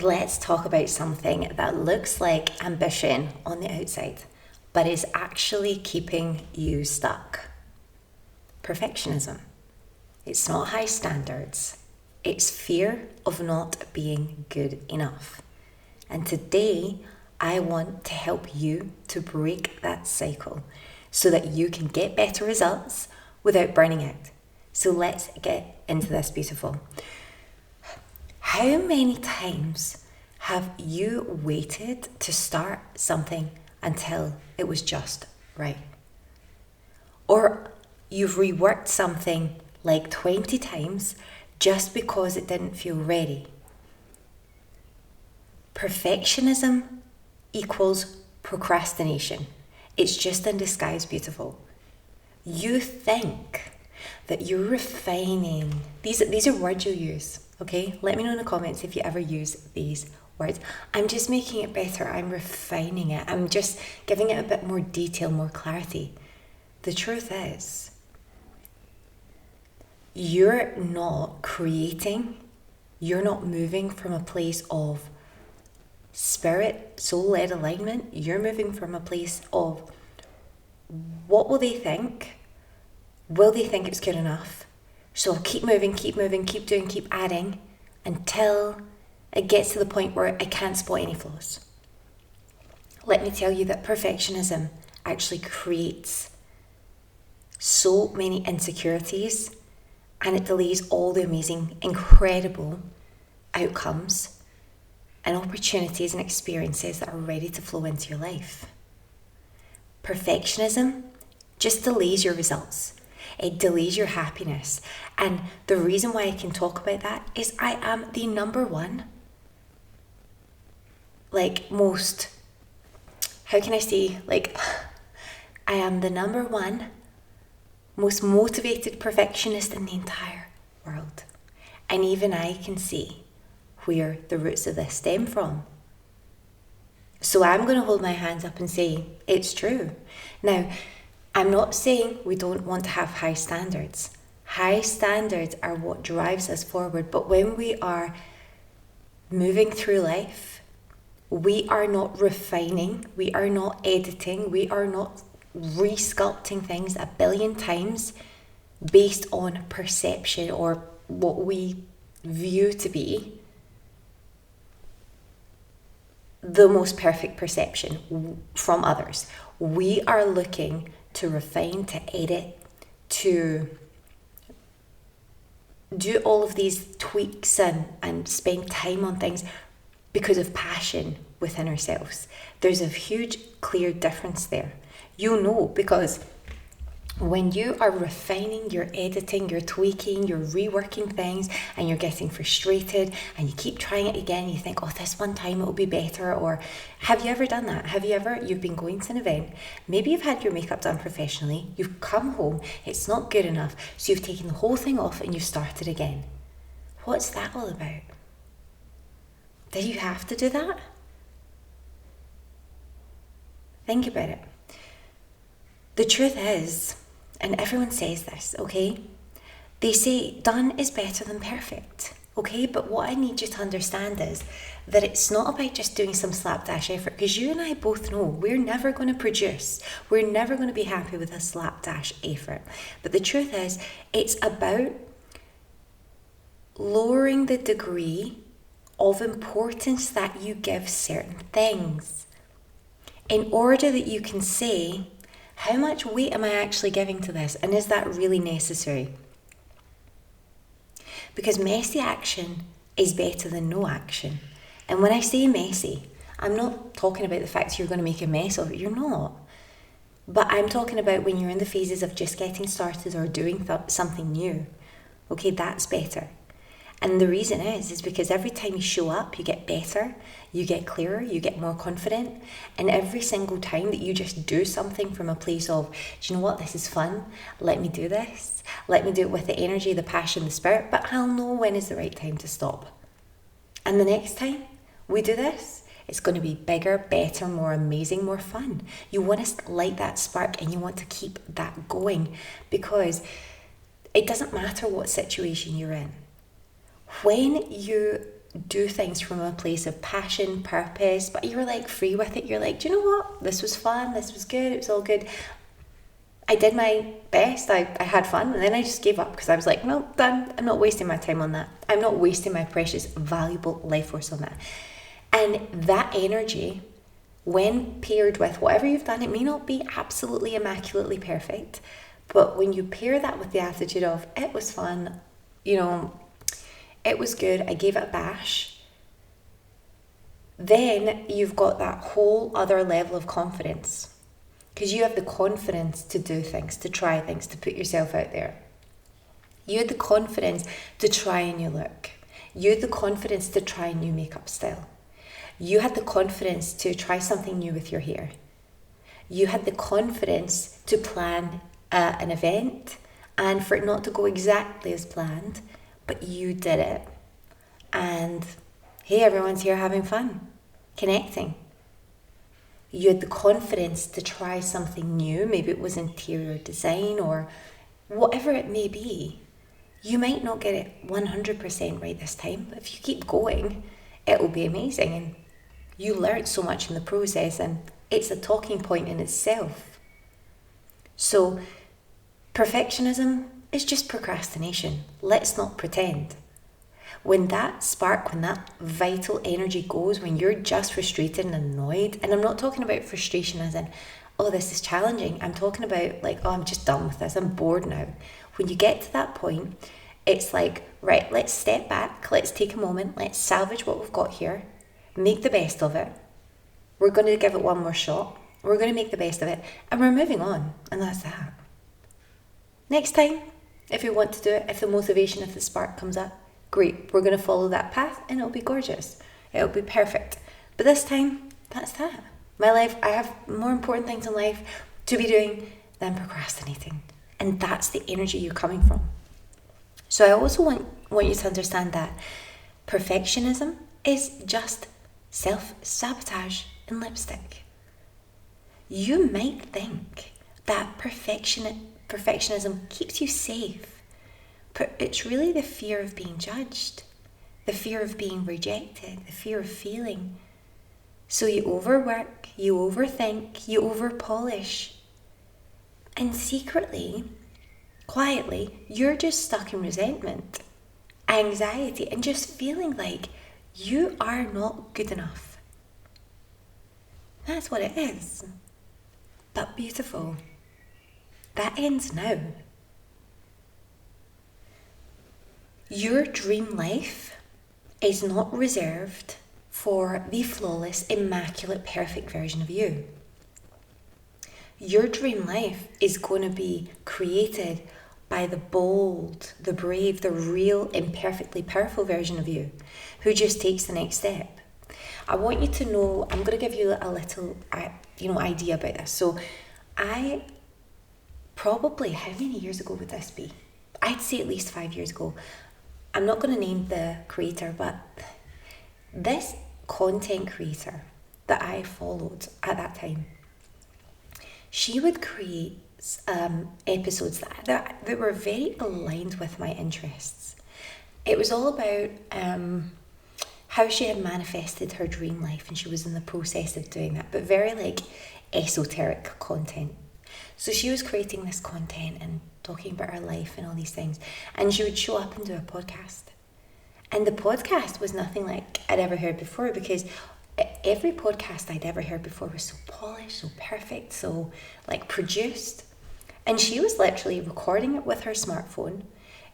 let's talk about something that looks like ambition on the outside, but is actually keeping you stuck. Perfectionism. It's not high standards. It's fear of not being good enough. And today, I want to help you to break that cycle so that you can get better results without burning out. So let's get into this, beautiful. How many times have you waited to start something until it was just right? Or you've reworked something like 20 times just because it didn't feel ready? Perfectionism equals procrastination. It's just in disguise, beautiful. You think that you're refining. These are words you use, okay? Let me know in the comments if you ever use these words. I'm just making it better. I'm refining it. I'm just giving it a bit more detail, more clarity. The truth is, you're not creating, you're not moving from a place of spirit, soul-led alignment. You're moving from a place of, what will they think? Will they think it's good enough? So I'll keep moving, keep doing, keep adding until it gets to the point where I can't spot any flaws. Let me tell you that perfectionism actually creates so many insecurities, and it delays all the amazing, incredible outcomes and opportunities and experiences that are ready to flow into your life. Perfectionism just delays your results. It delays your happiness. And the reason why I can talk about that is I am the number one, I am the number one most motivated perfectionist in the entire world. And even I can see where the roots of this stem from. So I'm going to hold my hands up and say, it's true. Now, I'm not saying we don't want to have high standards. High standards are what drives us forward. But when we are moving through life, we are not refining, we are not editing, we are not resculpting things a billion times based on perception or what we view to be the most perfect perception from others. We are looking to refine, to edit, to do all of these tweaks and spend time on things because of passion within ourselves. There's a huge, clear difference there. You know, because when you are refining, you're editing, you're tweaking, you're reworking things, and you're getting frustrated, and you keep trying it again, you think, oh, this one time it'll be better. Or have you ever done that? You've been going to an event, maybe you've had your makeup done professionally, you've come home, it's not good enough, so you've taken the whole thing off and you've started again. What's that all about? Did you have to do that? Think about it. The truth is, and everyone says this, okay? They say done is better than perfect, okay? But what I need you to understand is that it's not about just doing some slapdash effort, because you and I both know we're never going to produce. We're never going to be happy with a slapdash effort. But the truth is, it's about lowering the degree of importance that you give certain things in order that you can say, how much weight am I actually giving to this? And is that really necessary? Because messy action is better than no action. And when I say messy, I'm not talking about the fact you're going to make a mess of it. You're not. But I'm talking about when you're in the phases of just getting started or doing something new. Okay, that's better. And the reason is because every time you show up, you get better, you get clearer, you get more confident. And every single time that you just do something from a place of, do you know what, this is fun, let me do this. Let me do it with the energy, the passion, the spirit, but I'll know when is the right time to stop. And the next time we do this, it's going to be bigger, better, more amazing, more fun. You want to light that spark and you want to keep that going, because it doesn't matter what situation you're in. When you do things from a place of passion, purpose, but you're like free with it. You're like, do you know what? This was fun. This was good. It was all good. I did my best. I had fun, and then I just gave up because I was like, no, done. I'm not wasting my time on that. I'm not wasting my precious, valuable life force on that. And that energy, when paired with whatever you've done, it may not be absolutely immaculately perfect, but when you pair that with the attitude of, it was fun, it was good, I gave it a bash, then you've got that whole other level of confidence. Because you have the confidence to do things, to try things, to put yourself out there. You had the confidence to try a new look. You had the confidence to try a new makeup style. You had the confidence to try something new with your hair. You had the confidence to plan an event and for it not to go exactly as planned, but you did it. And hey, everyone's here having fun, connecting. You had the confidence to try something new. Maybe it was interior design or whatever it may be. You might not get it 100% right this time, but if you keep going, it will be amazing. And you learned so much in the process, and it's a talking point in itself. So perfectionism is just procrastination. Let's not pretend. When that spark, when that vital energy goes, when you're just frustrated and annoyed, and I'm not talking about frustration as in, oh, this is challenging. I'm talking about like, oh, I'm just done with this. I'm bored now. When you get to that point, it's like, right, let's step back. Let's take a moment. Let's salvage what we've got here. Make the best of it. We're going to give it one more shot. We're going to make the best of it. And we're moving on. And that's that. Next time, if you want to do it, if the motivation, if the spark comes up, great, we're going to follow that path and it'll be gorgeous. It'll be perfect. But this time, that's that. My life, I have more important things in life to be doing than procrastinating. And that's the energy you're coming from. So I also want you to understand that perfectionism is just self-sabotage in lipstick. You might think that perfectionism keeps you safe. But it's really the fear of being judged, the fear of being rejected, the fear of failing. So you overwork, you overthink, you overpolish. And secretly, quietly, you're just stuck in resentment, anxiety, and just feeling like you are not good enough. That's what it is. But beautiful. That ends now. Your dream life is not reserved for the flawless, immaculate, perfect version of you. Your dream life is going to be created by the bold, the brave, the real, imperfectly powerful version of you who just takes the next step. I want you to know, I'm going to give you a little idea about this. So I probably, how many years ago would this be? I'd say at least 5 years ago. I'm not going to name the creator, but this content creator that I followed at that time, she would create episodes that were very aligned with my interests. It was all about how she had manifested her dream life, and she was in the process of doing that, but very like esoteric content. So she was creating this content and talking about her life and all these things, and she would show up and do a podcast. And the podcast was nothing like I'd ever heard before, because every podcast I'd ever heard before was so polished, so perfect, so like produced. And she was literally recording it with her smartphone,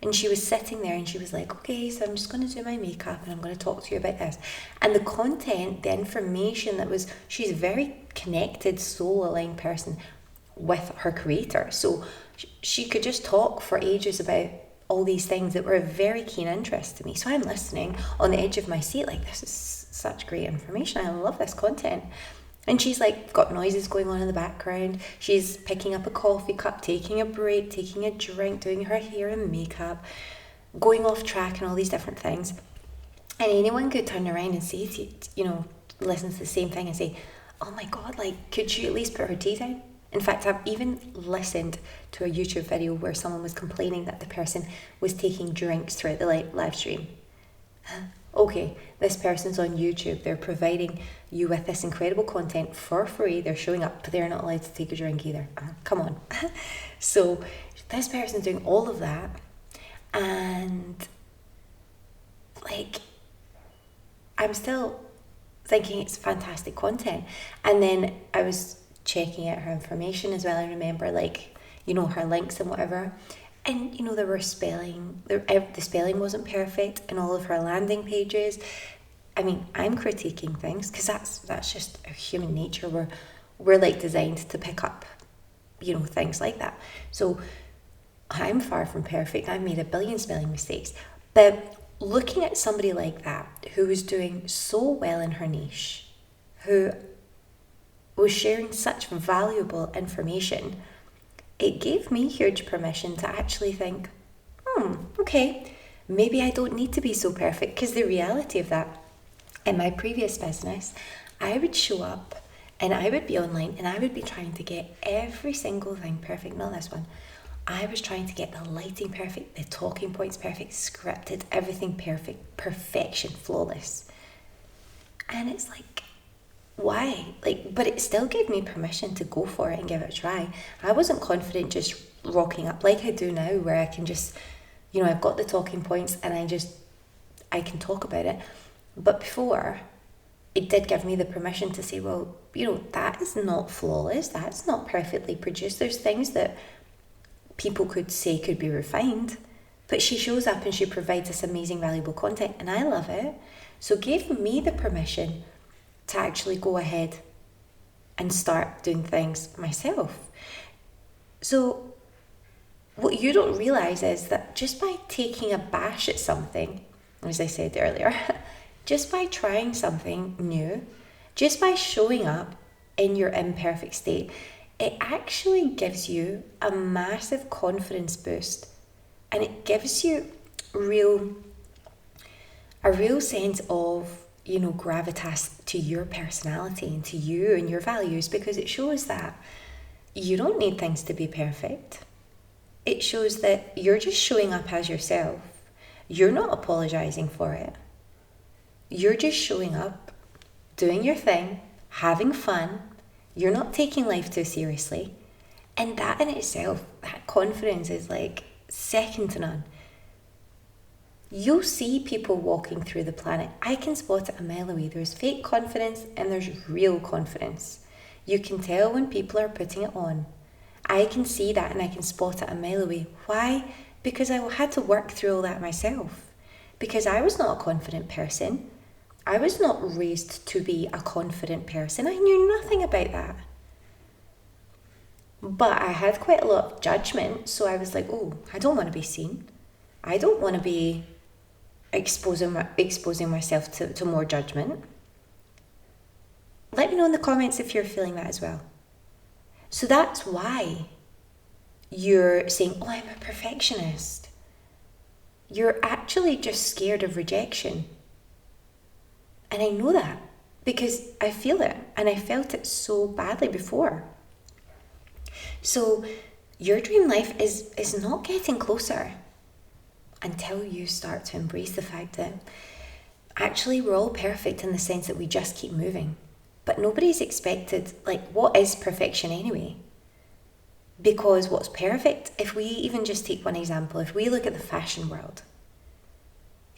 and she was sitting there and she was like, okay, so I'm just going to do my makeup and I'm going to talk to you about this. And the content, the information she's a very connected, soul-aligned person with her creator. So she could just talk for ages about all these things that were of very keen interest to me. So I'm listening on the edge of my seat like, this is such great information. I love this content. And she's like got noises going on in the background. She's picking up a coffee cup, taking a break, taking a drink, doing her hair and makeup, going off track and all these different things. And anyone could turn around and say to you, listen to the same thing and say, oh my God, like, could she at least put her tea down? In fact, I've even listened to a YouTube video where someone was complaining that the person was taking drinks throughout the live stream. Okay, this person's on YouTube, they're providing you with this incredible content for free, they're showing up, but they're not allowed to take a drink either. Come on. So this person's doing all of that, and like, I'm still thinking it's fantastic content. And then I was checking out her information as well. I remember, like, you know, her links and whatever. And, you know, there were the spelling wasn't perfect in all of her landing pages. I mean, I'm critiquing things because that's just our human nature. We're like designed to pick up, you know, things like that. So I'm far from perfect. I've made a billion spelling mistakes. But looking at somebody like that who was doing so well in her niche, who was sharing such valuable information, it gave me huge permission to actually think, okay, maybe I don't need to be so perfect. Because the reality of that, in my previous business, I would show up and I would be online and I would be trying to get every single thing perfect. Not this one. I was trying to get the lighting perfect, the talking points perfect, scripted, everything perfect, perfection, flawless. And it's like, why? Like, but it still gave me permission to go for it and give it a try. I wasn't confident just rocking up like I do now, where I can just, you know, I've got the talking points and I can talk about it. But before, it did give me the permission to say, well, you know, that is not flawless, that's not perfectly produced. There's things that people could say could be refined, but she shows up and she provides this amazing, valuable content, and I love it. So it gave me the permission to actually go ahead and start doing things myself. So what you don't realize is that just by taking a bash at something, as I said earlier, just by trying something new, just by showing up in your imperfect state, it actually gives you a massive confidence boost, and it gives you a real sense of, you know, gravitas to your personality and to you and your values, because it shows that you don't need things to be perfect. It shows that you're just showing up as yourself. You're not apologizing for it. You're just showing up, doing your thing, having fun. You're not taking life too seriously. And that in itself, that confidence is like second to none. You'll see people walking through the planet. I can spot it a mile away. There's fake confidence and there's real confidence. You can tell when people are putting it on. I can see that and I can spot it a mile away. Why? Because I had to work through all that myself. Because I was not a confident person. I was not raised to be a confident person. I knew nothing about that. But I had quite a lot of judgment, so I was like, oh, I don't want to be seen. I don't want to be exposing myself to more judgment. Let me know in the comments if you're feeling that as well. So that's why you're saying, oh, I'm a perfectionist. You're actually just scared of rejection. And I know that because I feel it, and I felt it so badly before. So your dream life is not getting closer until you start to embrace the fact that actually we're all perfect in the sense that we just keep moving. But nobody's expected, like, what is perfection anyway? Because what's perfect, if we even just take one example, if we look at the fashion world,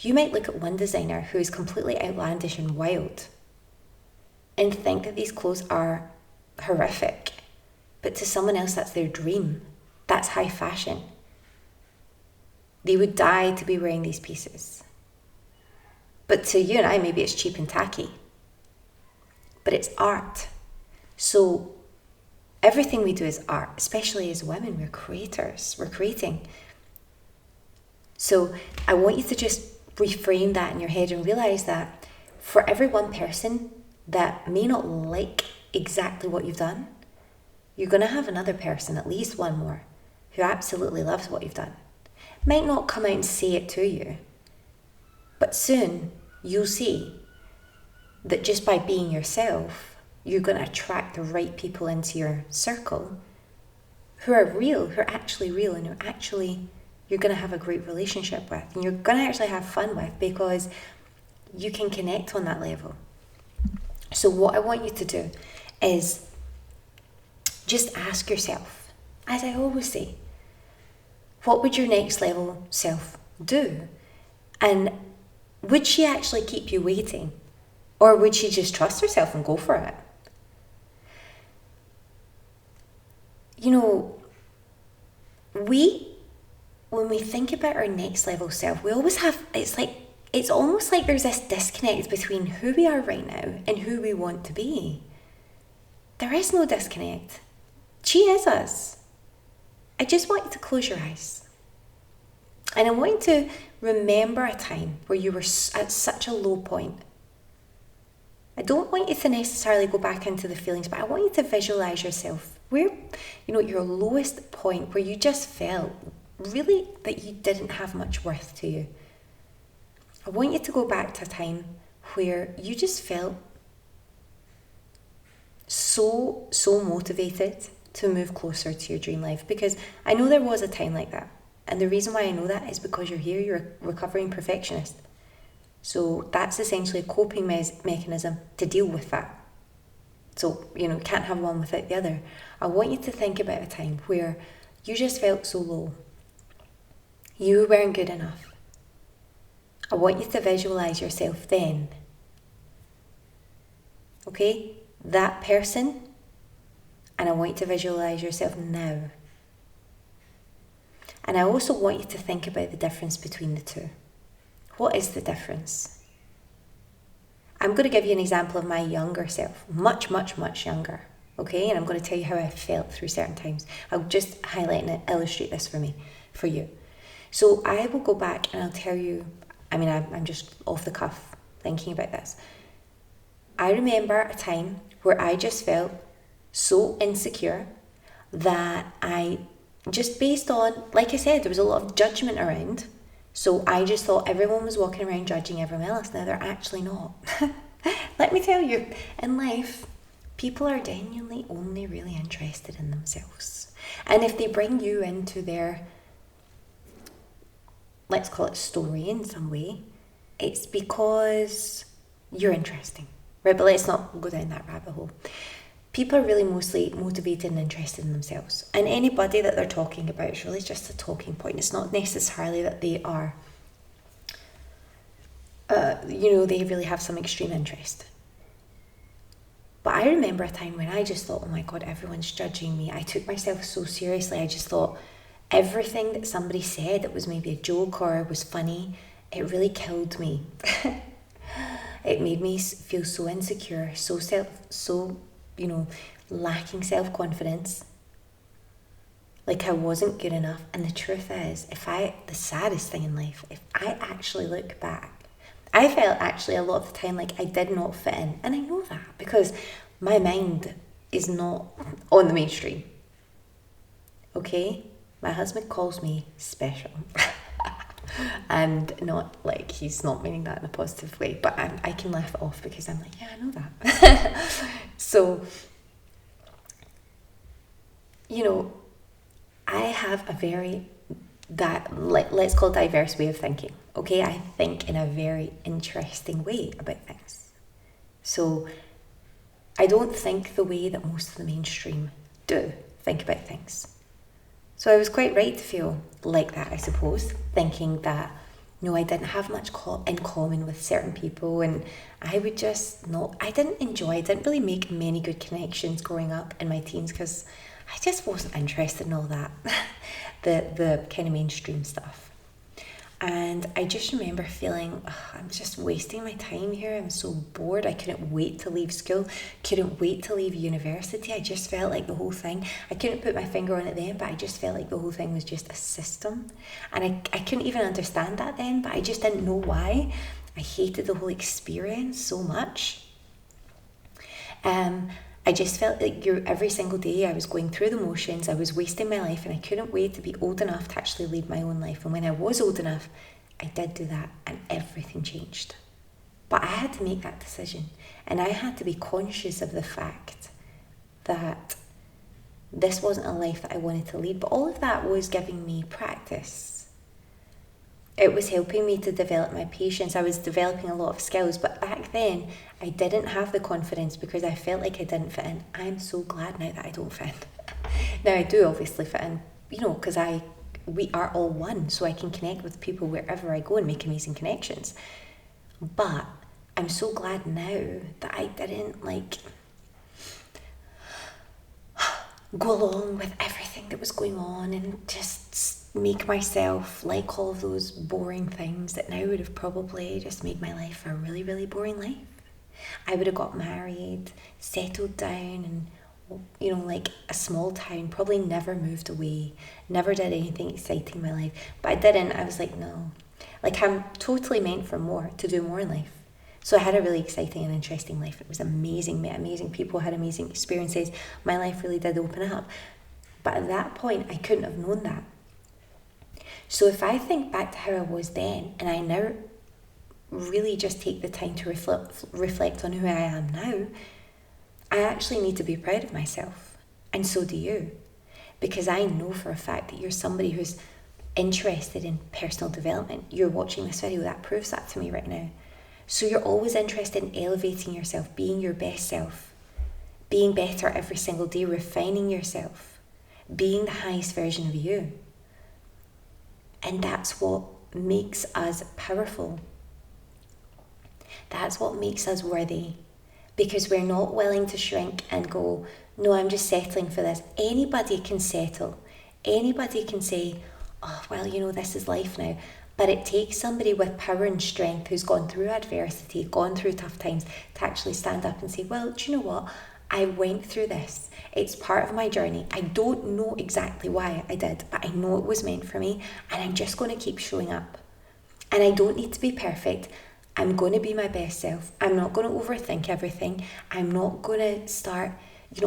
you might look at one designer who is completely outlandish and wild and think that these clothes are horrific. But to someone else, that's their dream. That's high fashion. They would die to be wearing these pieces. But to you and I, maybe it's cheap and tacky. But it's art. So everything we do is art, especially as women. We're creators. We're creating. So I want you to just reframe that in your head and realize that for every one person that may not like exactly what you've done, you're going to have another person, at least one more, who absolutely loves what you've done. Might not come out and say it to you, but soon you'll see that just by being yourself, you're going to attract the right people into your circle who are real, who are actually real, and you're going to have a great relationship with, and you're going to actually have fun with, because you can connect on that level. So what I want you to do is just ask yourself, as I always say, what would your next level self do? And would she actually keep you waiting? Or would she just trust herself and go for it? You know, when we think about our next level self, we always have, it's almost like there's this disconnect between who we are right now and who we want to be. There is no disconnect. She is us. I just want you to close your eyes. And I want you to remember a time where you were at such a low point. I don't want you to necessarily go back into the feelings, but I want you to visualize yourself where, your lowest point, where you just felt really that you didn't have much worth to you. I want you to go back to a time where you just felt so motivated to move closer to your dream life, because I know there was a time like that. And the reason why I know that is because you're a recovering perfectionist. So that's essentially a coping mechanism to deal with that. So, can't have one without the other. I want you to think about a time where you just felt so low. You weren't good enough. I want you to visualize yourself then. Okay? That person. And I want you to visualize yourself now. And I also want you to think about the difference between the two. What is the difference? I'm going to give you an example of my younger self, much, much, much younger. Okay, and I'm going to tell you how I felt through certain times. I'll just highlight and illustrate this for you. So I will go back and I'll tell you, I'm just off the cuff thinking about this. I remember a time where I just felt so insecure that I just based on, like I said, there was a lot of judgment around. So I just thought everyone was walking around judging everyone else. Now they're actually not. Let me tell you, in life, people are genuinely only really interested in themselves. And if they bring you into their, let's call it story in some way, it's because you're interesting. Right, but let's not go down that rabbit hole. People are really mostly motivated and interested in themselves. And anybody that they're talking about is really just a talking point. It's not necessarily that they are, they really have some extreme interest. But I remember a time when I just thought, oh my God, everyone's judging me. I took myself so seriously. I just thought everything that somebody said that was maybe a joke or was funny, it really killed me. It made me feel so insecure, lacking self-confidence, like I wasn't good enough. And the truth is, the saddest thing in life, if I actually look back, I felt actually a lot of the time like I did not fit in. And I know that because my mind is not on the mainstream. Okay? My husband calls me special. And not like he's not meaning that in a positive way, but I can laugh it off because I'm like, yeah, I know that. So, I have let's call diverse way of thinking. Okay, I think in a very interesting way about things. So, I don't think the way that most of the mainstream do think about things. So I was quite right to feel like that, I suppose, thinking that, I didn't have much in common with certain people, and I didn't really make many good connections growing up in my teens because I just wasn't interested in all that, the kind of mainstream stuff. And I just remember feeling, I'm just wasting my time here. I'm so bored. I couldn't wait to leave school. Couldn't wait to leave university. I just felt like the whole thing, I couldn't put my finger on it then, but I just felt like the whole thing was just a system. And I couldn't even understand that then, but I just didn't know why. I hated the whole experience so much. I just felt like every single day I was going through the motions, I was wasting my life, and I couldn't wait to be old enough to actually lead my own life. And when I was old enough, I did do that, and everything changed. But I had to make that decision, and I had to be conscious of the fact that this wasn't a life that I wanted to lead, but all of that was giving me practice. It was helping me to develop my patience. I was developing a lot of skills, but back then I didn't have the confidence because I felt like I didn't fit in. I'm so glad now that I don't fit in. Now I do obviously fit in, because we are all one, so I can connect with people wherever I go and make amazing connections. But I'm so glad now that I didn't go along with everything that was going on and just make myself like all of those boring things that now would have probably just made my life a really, really boring life. I would have got married, settled down, and like a small town, probably never moved away, never did anything exciting in my life. But I didn't. I was like, no. I'm totally meant for more, to do more in life. So I had a really exciting and interesting life. It was amazing, met amazing people, had amazing experiences. My life really did open up. But at that point, I couldn't have known that. So if I think back to how I was then, and I now really just take the time to reflect on who I am now, I actually need to be proud of myself. And so do you. Because I know for a fact that you're somebody who's interested in personal development. You're watching this video, that proves that to me right now. So you're always interested in elevating yourself, being your best self, being better every single day, refining yourself, being the highest version of you. And that's what makes us powerful. That's what makes us worthy. Because we're not willing to shrink and go, no, I'm just settling for this. Anybody can settle. Anybody can say, oh, well, this is life now. But it takes somebody with power and strength who's gone through adversity, gone through tough times, to actually stand up and say, well, do you know what? I went through this. It's part of my journey. I don't know exactly why I did, but I know it was meant for me, and I'm just going to keep showing up. And I don't need to be perfect. I'm going to be my best self. I'm not going to overthink everything. I'm not going to start,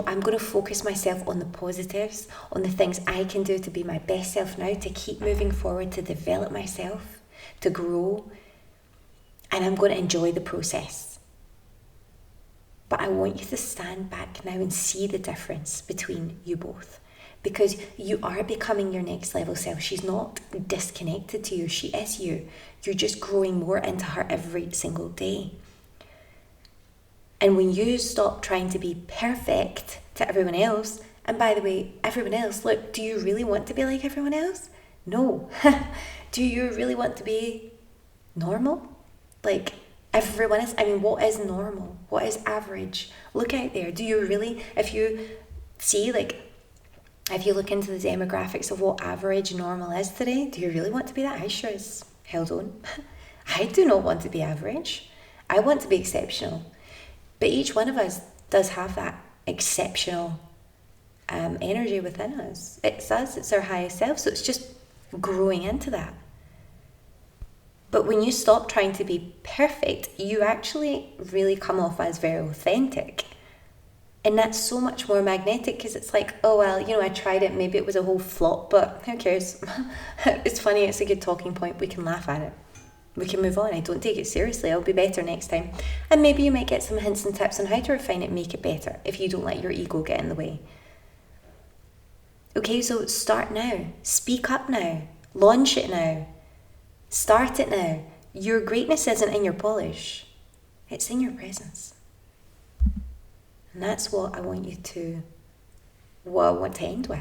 I'm going to focus myself on the positives, on the things I can do to be my best self now, to keep moving forward, to develop myself, to grow. And I'm going to enjoy the process. But I want you to stand back now and see the difference between you both. Because you are becoming your next level self. She's not disconnected to you. She is you. You're just growing more into her every single day. And when you stop trying to be perfect to everyone else, and by the way, everyone else, look, do you really want to be like everyone else? No. Do you really want to be normal? Like everyone is? I mean, what is normal? What is average? Look out there. Do you really, if you see, if you look into the demographics of what average normal is today, do you really want to be that? I sure as hell don't. I do not want to be average. I want to be exceptional. But each one of us does have that exceptional energy within us. It's us, it's our highest self. So it's just growing into that. But when you stop trying to be perfect, you actually really come off as very authentic. And that's so much more magnetic, because it's like, oh, well, I tried it. Maybe it was a whole flop, but who cares? It's funny. It's a good talking point. We can laugh at it. We can move on. I don't take it seriously. I'll be better next time. And maybe you might get some hints and tips on how to refine it and make it better if you don't let your ego get in the way. Okay, so start now. Speak up now. Launch it now. Start it now. Your greatness isn't in your polish. It's in your presence. And that's what I want to end with.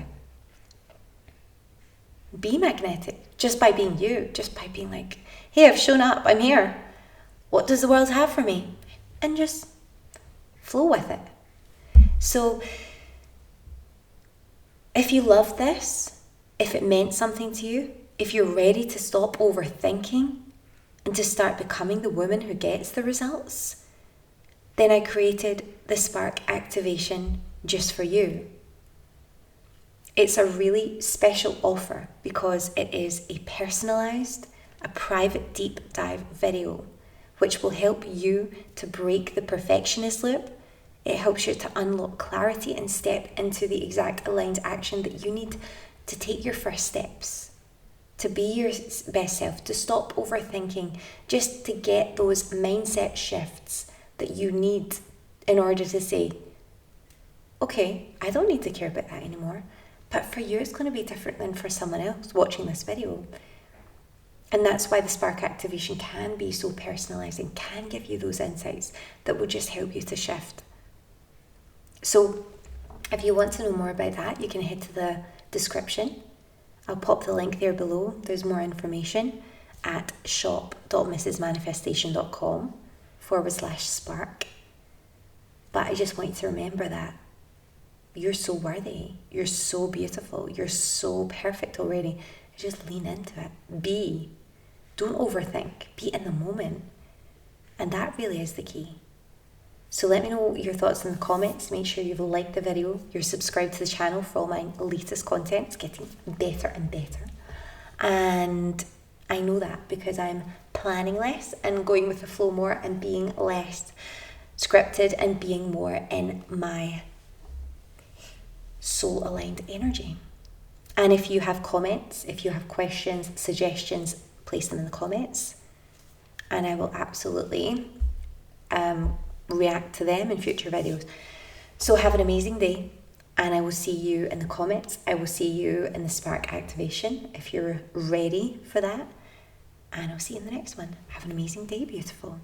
Be magnetic, just by being you, just by being like, hey, I've shown up, I'm here. What does the world have for me? And just flow with it. So, if you love this, if it meant something to you, if you're ready to stop overthinking and to start becoming the woman who gets the results, then I created the Spark Activation just for you. It's a really special offer because it is a personalized, a private deep dive video, which will help you to break the perfectionist loop. It helps you to unlock clarity and step into the exact aligned action that you need to take your first steps, to be your best self, to stop overthinking, just to get those mindset shifts that you need in order to say, okay, I don't need to care about that anymore. But for you, it's going to be different than for someone else watching this video. And that's why the spark activation can be so personalized and can give you those insights that will just help you to shift. So if you want to know more about that, you can head to the description. I'll pop the link there below. There's more information at shop.mrsmanifestation.com/spark. But I just want you to remember that you're so worthy, you're so beautiful, you're so perfect already. Just lean into it. Be. Don't overthink. Be in the moment. And that really is the key. So let me know your thoughts in the comments. Make sure you've liked the video. You're subscribed to the channel for all my latest content. It's getting better and better. And I know that because I'm planning less and going with the flow more and being less scripted and being more in my soul aligned energy. And if you have comments, if you have questions, suggestions, place them in the comments and I will absolutely react to them in future videos. So have an amazing day and I will see you in the comments. I will see you in the spark activation if you're ready for that. And I'll see you in the next one. Have an amazing day, beautiful.